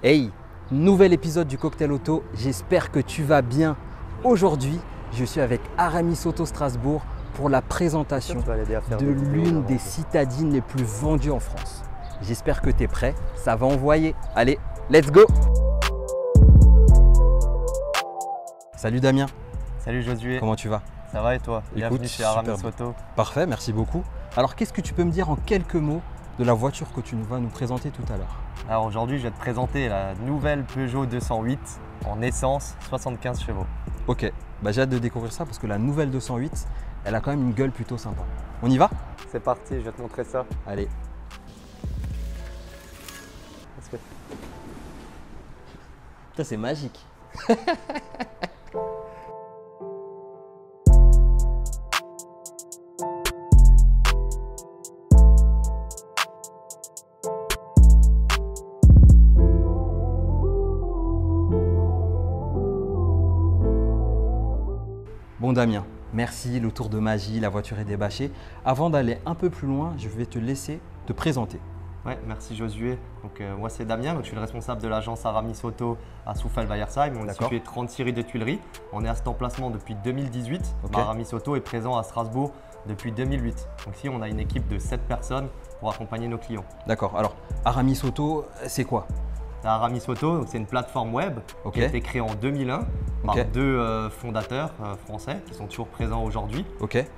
Hey, nouvel épisode du Cocktail Auto, j'espère que tu vas bien. Aujourd'hui, je suis avec Aramis Auto Strasbourg pour la présentation de l'une des citadines les plus vendues en France. J'espère que tu es prêt, ça va envoyer. Allez, let's go! Salut Damien. Salut Josué. Comment tu vas? Ça va et toi? Bienvenue chez Aramis Auto. Parfait, merci beaucoup. Alors qu'est-ce que tu peux me dire en quelques mots de la voiture que tu vas nous présenter tout à l'heure? Alors aujourd'hui, je vais te présenter la nouvelle Peugeot 208 en essence, 75 chevaux. Ok, j'ai hâte de découvrir ça parce que la nouvelle 208, elle a quand même une gueule plutôt sympa. On y va? C'est parti, je vais te montrer ça. Allez. Putain, c'est magique. Bon Damien, merci, le tour de magie, la voiture est débâchée. Avant d'aller un peu plus loin, je vais te laisser te présenter. Ouais, merci Josué. Donc, moi c'est Damien, donc, je suis le responsable de l'agence Aramis Auto à Souffel-Weiersheim. On est situé 36 rue des Tuileries. On est à cet emplacement depuis 2018. Aramis Auto est présent à Strasbourg depuis 2008. Donc ici on a une équipe de 7 personnes pour accompagner nos clients. D'accord, alors Aramis Auto, c'est quoi? Aramis Auto, c'est une plateforme web qui a été créée en 2001 par deux fondateurs français qui sont toujours présents aujourd'hui.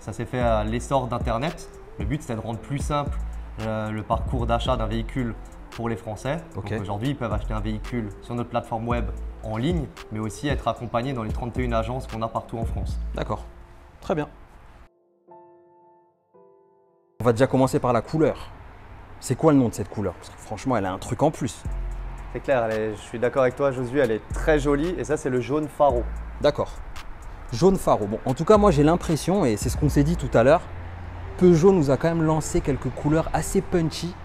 Ça s'est fait à l'essor d'Internet. Le but, c'est de rendre plus simple le parcours d'achat d'un véhicule pour les Français. Aujourd'hui, ils peuvent acheter un véhicule sur notre plateforme web en ligne, mais aussi être accompagnés dans les 31 agences qu'on a partout en France. D'accord, très bien. On va déjà commencer par la couleur. C'est quoi le nom de cette couleur? Parce que franchement, elle a un truc en plus. C'est clair, je suis d'accord avec toi Josué, elle est très jolie et ça c'est le jaune faro. D'accord, jaune faro. Bon, en tout cas moi j'ai l'impression, et c'est ce qu'on s'est dit tout à l'heure, Peugeot nous a quand même lancé quelques couleurs assez punchy.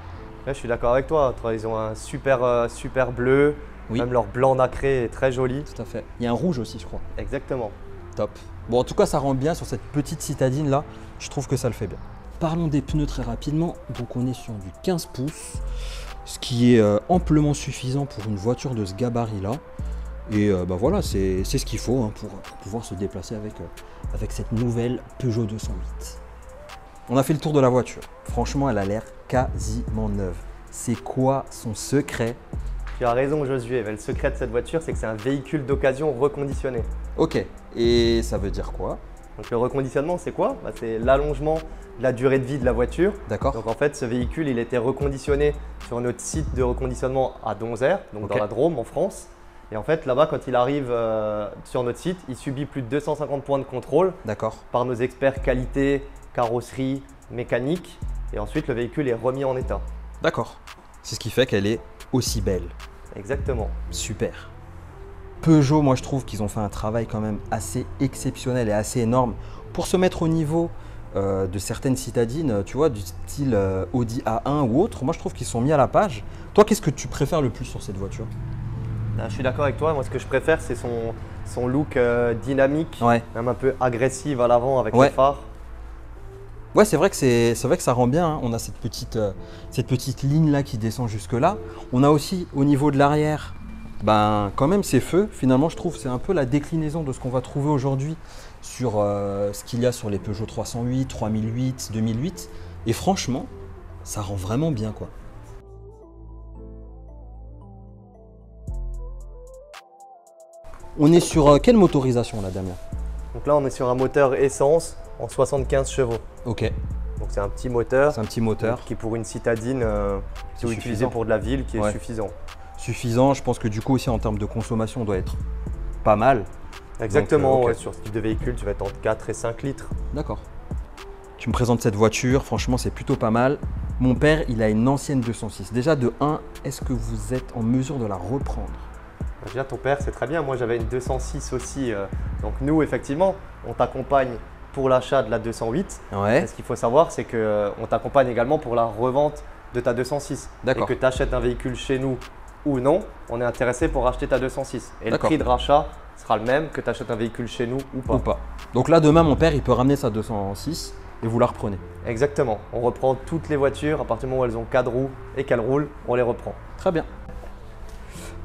Là, je suis d'accord avec toi, ils ont un super bleu, même leur blanc nacré est très joli. Tout à fait, il y a un rouge aussi je crois. Exactement. Top. Bon en tout cas ça rend bien sur cette petite citadine là, je trouve que ça le fait bien. Parlons des pneus très rapidement, donc on est sur du 15 pouces. Ce qui est amplement suffisant pour une voiture de ce gabarit-là. Et voilà, c'est ce qu'il faut pour pouvoir se déplacer avec cette nouvelle Peugeot 208. On a fait le tour de la voiture. Franchement, elle a l'air quasiment neuve. C'est quoi son secret? Tu as raison Josué, le secret de cette voiture, c'est que c'est un véhicule d'occasion reconditionné. Ok, et ça veut dire quoi? Donc le reconditionnement, c'est quoi? C'est l'allongement de la durée de vie de la voiture. D'accord. Donc en fait, ce véhicule, il a été reconditionné sur notre site de reconditionnement à Donzère, donc dans la Drôme en France. Et en fait, là-bas, quand il arrive sur notre site, il subit plus de 250 points de contrôle par nos experts qualité, carrosserie, mécanique. Et ensuite, le véhicule est remis en état. D'accord. C'est ce qui fait qu'elle est aussi belle. Exactement. Super. Peugeot, moi je trouve qu'ils ont fait un travail quand même assez exceptionnel et assez énorme pour se mettre au niveau de certaines citadines, tu vois, du style Audi A1 ou autre. Moi je trouve qu'ils sont mis à la page. Toi, qu'est-ce que tu préfères le plus sur cette voiture? Je suis d'accord avec toi. Moi, ce que je préfère, c'est son look dynamique, même un peu agressif à l'avant avec les phares. Ouais, c'est vrai que ça rend bien. Hein. On a cette petite ligne là qui descend jusque là. On a aussi au niveau de l'arrière, quand même ces feux. Finalement, je trouve c'est un peu la déclinaison de ce qu'on va trouver aujourd'hui sur ce qu'il y a sur les Peugeot 308, 3008, 2008. Et franchement, ça rend vraiment bien quoi. On est sur quelle motorisation là, Damien? Donc là, on est sur un moteur essence en 75 chevaux. Ok. Donc c'est un petit moteur. C'est un petit moteur. Qui pour une citadine, qui est utilisé pour de la ville, qui est suffisant. Suffisant, je pense que du coup aussi en termes de consommation, on doit être pas mal. Exactement, donc, sur ce type de véhicule, tu vas être entre 4 et 5 litres. D'accord. Tu me présentes cette voiture, franchement c'est plutôt pas mal. Mon père, il a une ancienne 206. Déjà de 1, est-ce que vous êtes en mesure de la reprendre? Déjà ton père, c'est très bien. Moi j'avais une 206 aussi. Donc nous, effectivement, on t'accompagne pour l'achat de la 208. Et ce qu'il faut savoir, c'est qu'on t'accompagne également pour la revente de ta 206. Et que tu achètes un véhicule chez nous ou non, on est intéressé pour acheter ta 206. Et le prix de rachat sera le même que tu achètes un véhicule chez nous ou pas. Donc là, demain, mon père, il peut ramener sa 206 et vous la reprenez. Exactement. On reprend toutes les voitures à partir du moment où elles ont 4 roues et qu'elles roulent, on les reprend. Très bien.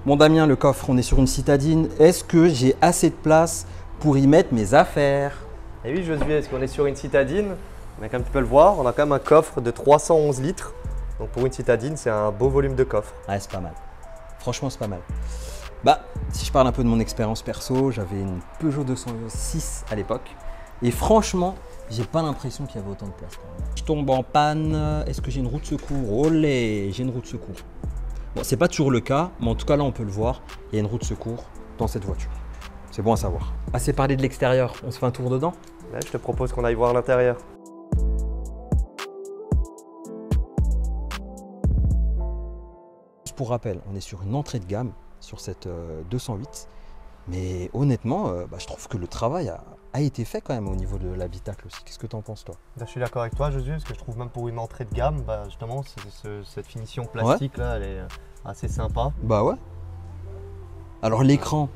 Bon Damien, le coffre, on est sur une citadine. Est-ce que j'ai assez de place pour y mettre mes affaires? Et oui Josué, est-ce qu'on est sur une citadine? Mais comme tu peux le voir, on a quand même un coffre de 311 litres. Donc pour une citadine, c'est un beau volume de coffre. Ouais, c'est pas mal. Franchement, c'est pas mal. Bah, si je parle un peu de mon expérience perso, j'avais une Peugeot 206 à l'époque. Et franchement, j'ai pas l'impression qu'il y avait autant de place. Je tombe en panne. Est-ce que j'ai une roue de secours? Olé, j'ai une roue de secours. Bon, c'est pas toujours le cas, mais en tout cas là, on peut le voir. Il y a une roue de secours dans cette voiture. C'est bon à savoir. Assez parlé de l'extérieur. On se fait un tour dedans? Ouais, je te propose qu'on aille voir l'intérieur. Pour rappel, on est sur une entrée de gamme sur cette 208, mais honnêtement, je trouve que le travail a été fait quand même au niveau de l'habitacle aussi. Qu'est-ce que tu en penses toi? Je suis d'accord avec toi Josué, parce que je trouve même pour une entrée de gamme, justement cette finition plastique là, elle est assez sympa. Bah ouais. Alors l'écran,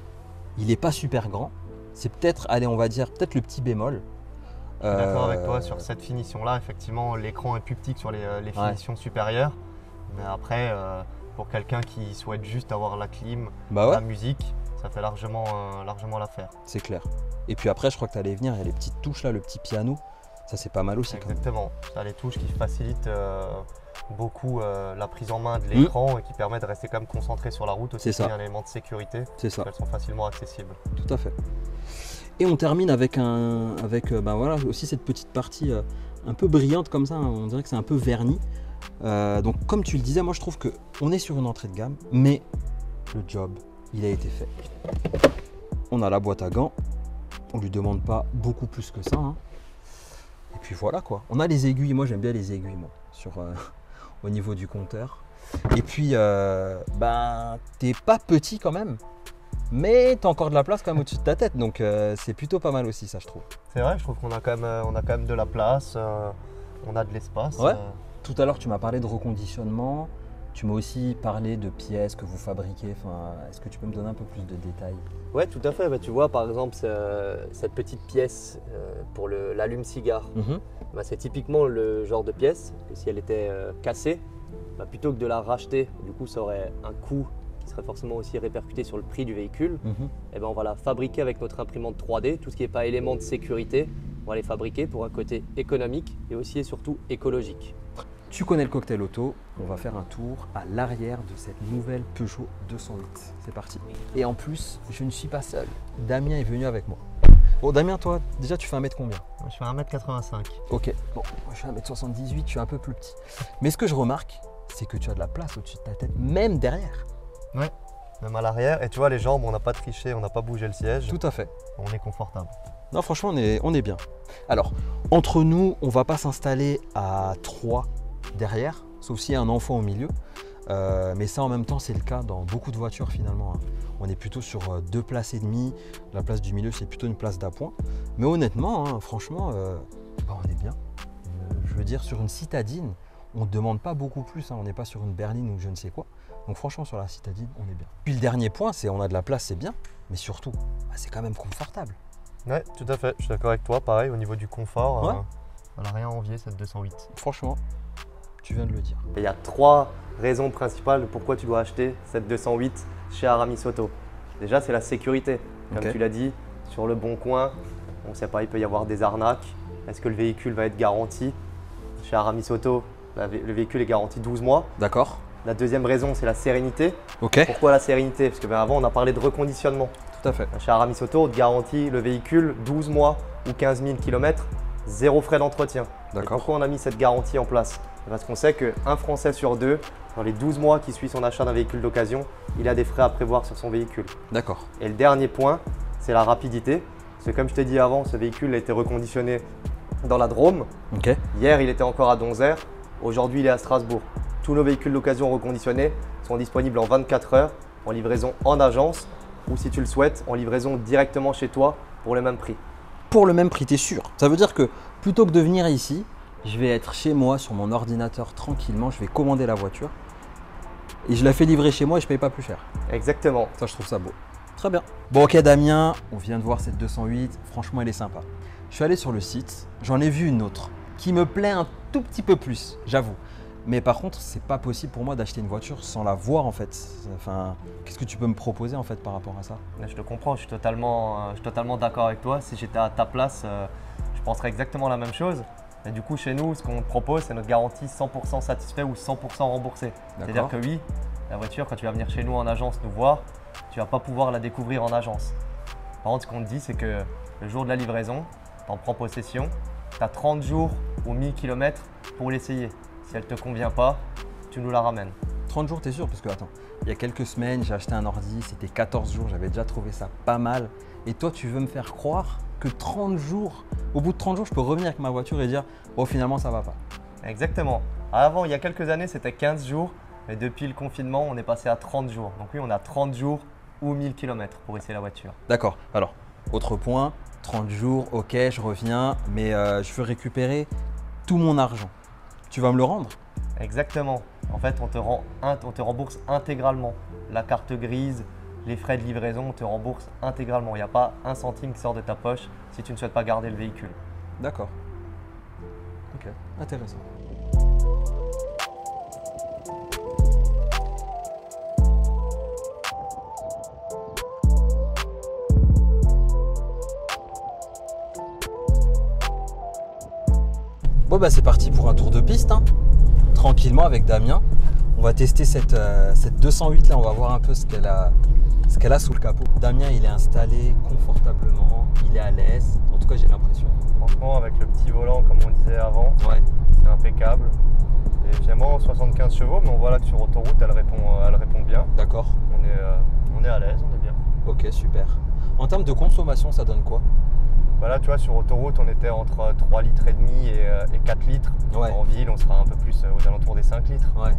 il n'est pas super grand, c'est peut-être, allez on va dire, peut-être le petit bémol. Je suis d'accord avec toi sur cette finition là, effectivement l'écran est plus petit que sur les finitions supérieures, mais après pour quelqu'un qui souhaite juste avoir la clim, la musique, ça fait largement l'affaire. C'est clair. Et puis après, je crois que tu allais venir, il y a les petites touches là, le petit piano. Ça, c'est pas mal aussi. Exactement. Ça, les touches qui facilitent beaucoup la prise en main de l'écran et qui permettent de rester quand même concentré sur la route. Aussi, c'est un élément de sécurité. C'est ça. Elles sont facilement accessibles. Tout à fait. Et on termine avec voilà, aussi cette petite partie un peu brillante comme ça. Hein. On dirait que c'est un peu verni. Donc comme tu le disais, moi je trouve qu'on est sur une entrée de gamme, mais le job, il a été fait. On a la boîte à gants, on lui demande pas beaucoup plus que ça. Hein. Et puis voilà quoi. On a les aiguilles, moi j'aime bien les aiguilles moi, au niveau du compteur. Et puis t'es pas petit quand même, mais t'as encore de la place quand même au-dessus de ta tête, donc c'est plutôt pas mal aussi ça je trouve. C'est vrai, je trouve qu'on a quand même de la place, on a de l'espace. Ouais. Tout à l'heure, tu m'as parlé de reconditionnement. Tu m'as aussi parlé de pièces que vous fabriquez. Est-ce que tu peux me donner un peu plus de détails? Ouais, tout à fait. Tu vois, par exemple, cette petite pièce pour l'allume-cigare, c'est typiquement le genre de pièce que si elle était cassée, plutôt que de la racheter, du coup, ça aurait un coût qui serait forcément aussi répercuté sur le prix du véhicule. Et on va la fabriquer avec notre imprimante 3D. Tout ce qui n'est pas élément de sécurité, on va les fabriquer pour un côté économique et aussi et surtout écologique. Tu connais le cocktail auto, on va faire un tour à l'arrière de cette nouvelle Peugeot 208. C'est parti. Et en plus, je ne suis pas seul. Damien est venu avec moi. Bon Damien, toi, déjà tu fais 1m combien? Je fais 1m85. Ok, bon, moi je fais 1m78, je suis un peu plus petit. Mais ce que je remarque, c'est que tu as de la place au-dessus de ta tête, même derrière. Ouais, même à l'arrière. Et tu vois, les jambes, on n'a pas triché, on n'a pas bougé le siège. Tout à fait. On est confortable. Non, franchement, on est bien. Alors, entre nous, on ne va pas s'installer à 3 derrière, sauf s'il y a un enfant au milieu. Mais ça, en même temps, c'est le cas dans beaucoup de voitures finalement. Hein. On est plutôt sur 2 places et demie. La place du milieu, c'est plutôt une place d'appoint. Mais honnêtement, hein, franchement, on est bien. Je veux dire, sur une citadine, on ne demande pas beaucoup plus. Hein. On n'est pas sur une berline ou je ne sais quoi. Donc franchement, sur la citadine, on est bien. Puis le dernier point, c'est on a de la place, c'est bien. Mais surtout, c'est quand même confortable. Ouais, tout à fait. Je suis d'accord avec toi. Pareil, au niveau du confort, on n'a rien à envier cette 208. Franchement, tu viens de le dire. Il y a 3 raisons principales de pourquoi tu dois acheter cette 208 chez Aramis Auto. Déjà, c'est la sécurité. Comme tu l'as dit, sur le bon coin, on ne sait pas, il peut y avoir des arnaques. Est-ce que le véhicule va être garanti? Chez Aramis Auto, le véhicule est garanti 12 mois. D'accord. La deuxième raison, c'est la sérénité. Ok. Pourquoi la sérénité? Parce que avant, on a parlé de reconditionnement. Tout à fait. Chez Aramis Auto, on te garantit le véhicule 12 mois ou 15 000 km, 0 frais d'entretien. D'accord. Pourquoi on a mis cette garantie en place? Parce qu'on sait qu'un Français sur 2, dans les 12 mois qui suivent son achat d'un véhicule d'occasion, il a des frais à prévoir sur son véhicule. D'accord. Et le dernier point, c'est la rapidité. Parce que comme je t'ai dit avant, ce véhicule a été reconditionné dans la Drôme. Ok. Hier, il était encore à Donzère. Aujourd'hui, il est à Strasbourg. Tous nos véhicules d'occasion reconditionnés sont disponibles en 24 heures, en livraison en agence ou si tu le souhaites, en livraison directement chez toi pour le même prix. Pour le même prix, t'es sûr? Ça veut dire que plutôt que de venir ici, je vais être chez moi sur mon ordinateur tranquillement, je vais commander la voiture et je la fais livrer chez moi et je ne paye pas plus cher. Exactement. Ça, je trouve ça beau. Très bien. Bon, ok Damien, on vient de voir cette 208. Franchement, elle est sympa. Je suis allé sur le site, j'en ai vu une autre qui me plaît un tout petit peu plus, j'avoue. Mais par contre, c'est pas possible pour moi d'acheter une voiture sans la voir en fait. Enfin, qu'est-ce que tu peux me proposer en fait par rapport à ça? Je te comprends, je suis totalement d'accord avec toi. Si j'étais à ta place, je penserais exactement la même chose. Et du coup, chez nous, ce qu'on te propose, c'est notre garantie 100% satisfait ou 100% remboursé. C'est-à-dire que oui, la voiture, quand tu vas venir chez nous en agence nous voir, tu ne vas pas pouvoir la découvrir en agence. Par contre, ce qu'on te dit, c'est que le jour de la livraison, tu en prends possession, tu as 30 jours ou 1000 km pour l'essayer. Si elle ne te convient pas, tu nous la ramènes. 30 jours, t'es sûr? Parce que attends, il y a quelques semaines, j'ai acheté un ordi, c'était 14 jours, j'avais déjà trouvé ça pas mal. Et toi, tu veux me faire croire que 30 jours, au bout de 30 jours, je peux revenir avec ma voiture et dire « Oh, finalement, ça va pas ». Exactement. Avant, il y a quelques années, c'était 15 jours. Mais depuis le confinement, on est passé à 30 jours. Donc oui, on a 30 jours ou 1000 km pour essayer la voiture. D'accord. Alors, autre point, 30 jours, ok, je reviens, mais je veux récupérer tout mon argent. Tu vas me le rendre? Exactement. En fait, on te rembourse intégralement. La carte grise, les frais de livraison, on te rembourse intégralement. Il n'y a pas un centime qui sort de ta poche si tu ne souhaites pas garder le véhicule. D'accord. Ok, intéressant. Bon bah c'est parti pour un tour de piste, hein. Tranquillement avec Damien. On va tester cette 208 là, on va voir un peu ce qu'elle a sous le capot. Damien il est installé confortablement, il est à l'aise, en tout cas j'ai l'impression. Franchement avec le petit volant comme on disait avant, ouais. C'est impeccable. Et finalement 75 chevaux, mais on voit là que sur autoroute elle répond bien. D'accord. On est à l'aise, on est bien. Ok, super. En termes de consommation, ça donne quoi? Bah là, tu vois, sur autoroute, on était entre 3,5 litres et 4 litres. Ouais. En ville, on sera un peu plus aux alentours des 5 litres. Ouais.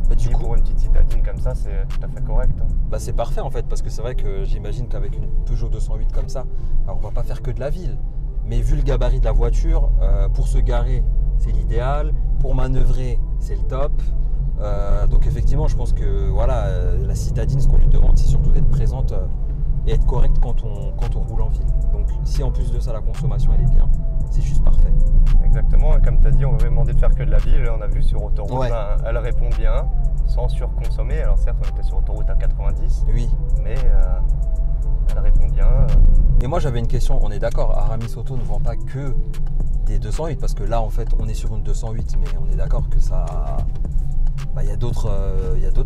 Bah, du coup, pour une petite citadine comme ça, c'est tout à fait correct. Bah, c'est parfait en fait, parce que c'est vrai que j'imagine qu'avec une Peugeot 208 comme ça, alors on va pas faire que de la ville. Mais vu le gabarit de la voiture, pour se garer, c'est l'idéal. Pour manœuvrer, c'est le top. Donc effectivement, je pense que voilà, la citadine, ce qu'on lui demande, c'est surtout d'être présente et être correcte quand on roule en ville. Donc si en plus de ça, la consommation, elle est bien, c'est juste parfait. Exactement, et comme tu as dit, on va demander de faire que de la ville. On a vu sur autoroute, ouais. Elle répond bien, sans surconsommer. Alors certes, on était sur autoroute à 90, oui. Mais elle répond bien. Et moi, j'avais une question. On est d'accord, Aramis Auto ne vend pas que des 208, parce que là, en fait, on est sur une 208, mais on est d'accord que ça... Bah, y a d'autres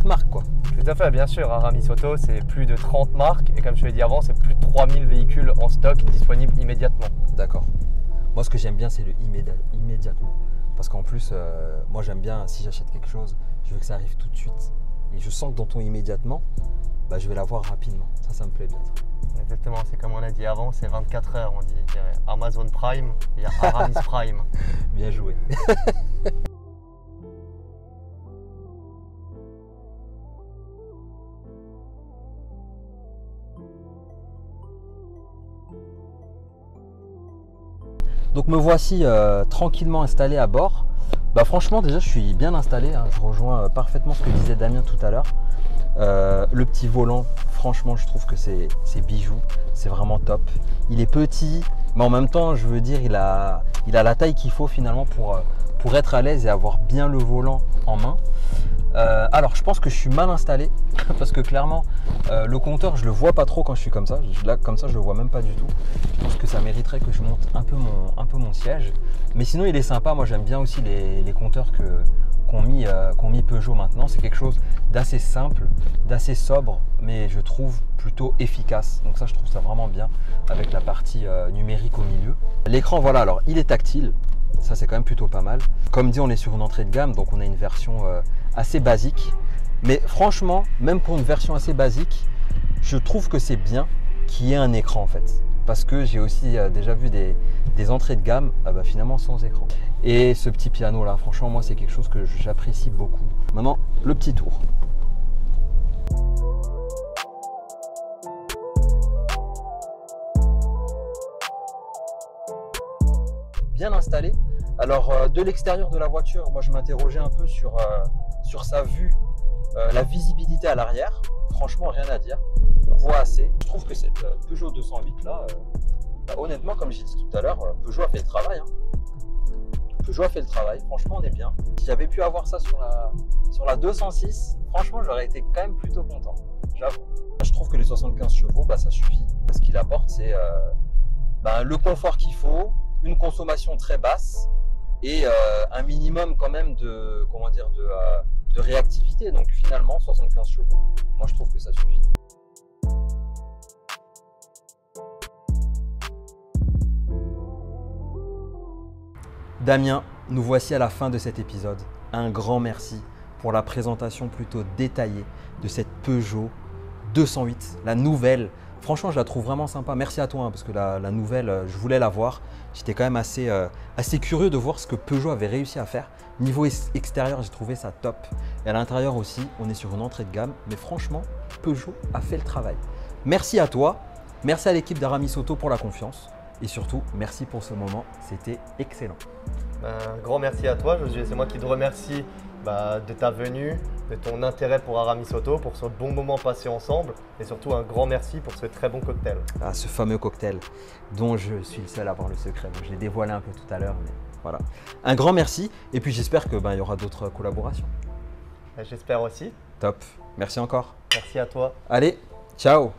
marques, quoi. Tout à fait, bien sûr. Aramis Auto, c'est plus de 30 marques. Et comme je te l'ai dit avant, c'est plus de 3000 véhicules en stock disponibles immédiatement. D'accord. Moi, ce que j'aime bien, c'est le immédiatement. Parce qu'en plus, moi, j'aime bien, si j'achète quelque chose, je veux que ça arrive tout de suite. Et je sens que dans ton immédiatement, bah, je vais l'avoir rapidement. Ça me plaît bien. Ça. Exactement, c'est comme on a dit avant, c'est 24 heures. On dit Amazon Prime, il y a Aramis Prime. Bien joué. Donc me voici tranquillement installé à bord. Bah franchement déjà je suis bien installé, hein. Je rejoins parfaitement ce que disait Damien tout à l'heure. Le petit volant, franchement je trouve que c'est bijou, c'est vraiment top. Il est petit, mais en même temps je veux dire il a la taille qu'il faut finalement pour être à l'aise et avoir bien le volant en main. Alors je pense que je suis mal installé parce que clairement le compteur je le vois pas trop quand je suis comme ça. Là comme ça je le vois même pas du tout. Je pense que ça mériterait que je monte un peu mon siège. Mais sinon il est sympa. Moi j'aime bien aussi les compteurs qu'ont mis Peugeot maintenant. C'est quelque chose d'assez simple, d'assez sobre, mais je trouve plutôt efficace. Donc ça je trouve ça vraiment bien avec la partie numérique au milieu. L'écran voilà, alors il est tactile. Ça c'est quand même plutôt pas mal. Comme dit on est sur une entrée de gamme, donc on a une version assez basique. Mais franchement, même pour une version assez basique, je trouve que c'est bien qu'il y ait un écran en fait. Parce que j'ai aussi déjà vu des entrées de gamme finalement sans écran. Et ce petit piano là, franchement moi c'est quelque chose que j'apprécie beaucoup. Maintenant, le petit tour. Bien installé. Alors de l'extérieur de la voiture, moi je m'interrogeais un peu sur sa vue, la visibilité à l'arrière. Franchement rien à dire, on voit assez. Je trouve que cette Peugeot 208 là, honnêtement comme j'ai dit tout à l'heure, Peugeot a fait le travail. Hein. Peugeot a fait le travail, franchement on est bien. Si j'avais pu avoir ça sur la 206, franchement j'aurais été quand même plutôt content, j'avoue. Je trouve que les 75 chevaux, ça suffit. Ce qu'il apporte, c'est le confort qu'il faut, une consommation très basse et un minimum quand même de réactivité. Donc finalement 75 chevaux, moi je trouve que ça suffit. Damien, nous voici à la fin de cet épisode. Un grand merci pour la présentation plutôt détaillée de cette Peugeot 208, la nouvelle. Franchement, je la trouve vraiment sympa. Merci à toi, parce que la nouvelle, je voulais la voir. J'étais quand même assez curieux de voir ce que Peugeot avait réussi à faire. Niveau extérieur, j'ai trouvé ça top. Et à l'intérieur aussi, on est sur une entrée de gamme. Mais franchement, Peugeot a fait le travail. Merci à toi. Merci à l'équipe d'Aramis Auto pour la confiance. Et surtout, merci pour ce moment. C'était excellent. Un grand merci à toi, Josué. C'est moi qui te remercie de ta venue, de ton intérêt pour Aramis Auto, pour ce bon moment passé ensemble et surtout un grand merci pour ce très bon cocktail. Ah, ce fameux cocktail dont je suis le seul à avoir le secret. Je l'ai dévoilé un peu tout à l'heure, mais voilà. Un grand merci et puis j'espère qu'il y aura d'autres collaborations. J'espère aussi. Top. Merci encore. Merci à toi. Allez, ciao.